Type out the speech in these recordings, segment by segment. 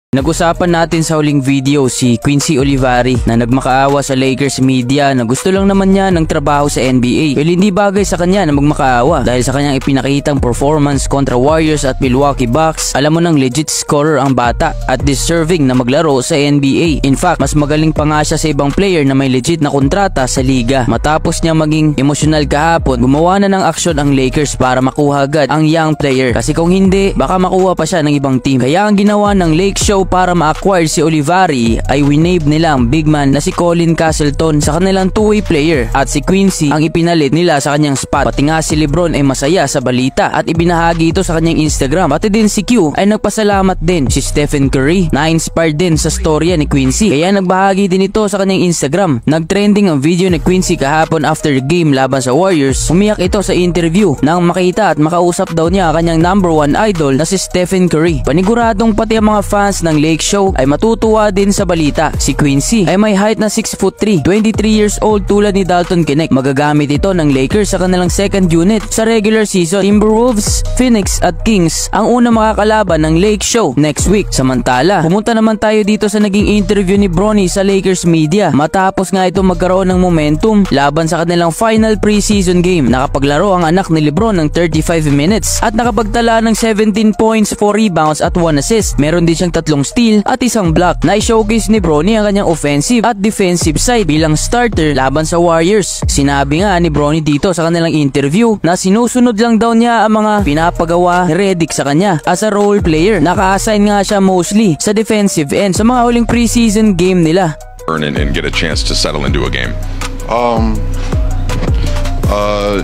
Nag-usapan natin sa huling video si Quincy Olivari na nagmakaawa sa Lakers media na gusto lang naman niya ng trabaho sa NBA. Pero hindi bagay sa kanya na magmakaawa dahil sa kanyang ipinakitang performance kontra Warriors at Milwaukee Bucks. Alam mo nang legit scorer ang bata at deserving na maglaro sa NBA. In fact, mas magaling pa nga siya sa ibang player na may legit na kontrata sa liga. Matapos niya maging emosyonal kahapon, gumawa na ng aksyon ang Lakers para makuha agad ang young player. Kasi kung hindi, baka makuha pa siya ng ibang team. Kaya ang ginawa ng Lake Show para ma-acquire si Olivari ay winave nila ang big man na si Colin Castleton sa kanilang two-way player at si Quincy ang ipinalit nila sa kanyang spot. Pati nga si Lebron ay masaya sa balita at ibinahagi ito sa kanyang Instagram. Pati din si Q ay nagpasalamat din. Si Stephen Curry na-inspired din sa storya ni Quincy kaya nagbahagi din ito sa kanyang Instagram. Nag-trending ang video ni Quincy kahapon after the game laban sa Warriors. Umiyak ito sa interview nang makita at makausap daw niya ang kanyang #1 idol na si Stephen Curry. Paniguradong pati ang mga fans ng Lake Show ay matutuwa din sa balita. Si Quincy ay may height na 6'3", 23 years old tulad ni Dalton Knecht. Magagamit ito ng Lakers sa kanilang second unit sa regular season. Timberwolves, Phoenix at Kings ang unang makakalaban ng Lake Show next week. Samantala, pumunta naman tayo dito sa naging interview ni Bronny sa Lakers media. Matapos nga ito magkaroon ng momentum laban sa kanilang final preseason game. Nakapaglaro ang anak ni Lebron ng 35 minutes at nakapagtala ng 17 points, 4 rebounds at 1 assist. Meron din siyang 3 steal at isang block. Na-showcase ni Bronny ang kanyang offensive at defensive side bilang starter laban sa Warriors. Sinabi nga ni Bronny dito sa kanilang interview na sinusunod lang daw niya ang mga pinapagawa ni Redick sa kanya as a role player. Naka-assign nga siya mostly sa defensive end sa mga huling preseason game nila. And get a chance to settle into a game.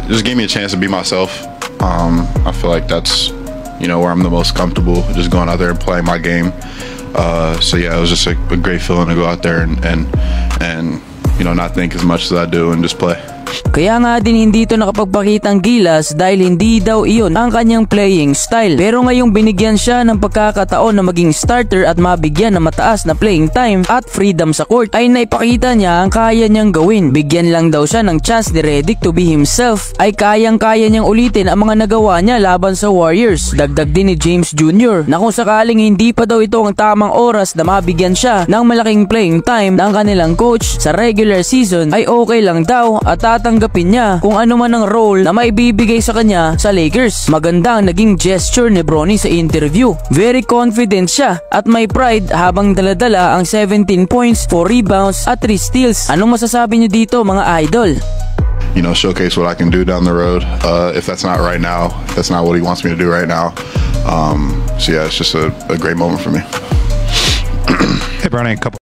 Just gave me a chance to be myself. I feel like that's, where I'm the most comfortable, just going out there and playing my game. So yeah, it was just a great feeling to go out there and not think as much as I do and just play. Kaya nga din hindi ito nakapagpakitang gilas dahil hindi daw iyon ang kanyang playing style. Pero ngayong binigyan siya ng pagkakataon na maging starter at mabigyan ng mataas na playing time at freedom sa court, ay naipakita niya ang kaya niyang gawin. Bigyan lang daw siya ng chance ni Redick to be himself, ay kayang-kaya niyang ulitin ang mga nagawa niya laban sa Warriors. Dagdag din ni James Jr. na kung sakaling hindi pa daw ito ang tamang oras na mabigyan siya ng malaking playing time ng kanilang coach sa regular season, ay okay lang daw at tatanggapin niya kung ano man ang role na maibibigay sa kanya sa Lakers. Maganda ang naging gesture ni Bronny sa interview. Very confident siya at may pride habang daladala ang 17 points, 4 rebounds at 3 steals. Anong masasabi niyo dito mga idol? Showcase what I can do down the road. If that's not right now, if that's not what he wants me to do right now. So yeah, it's just a great moment for me. Hey, Bronny, a couple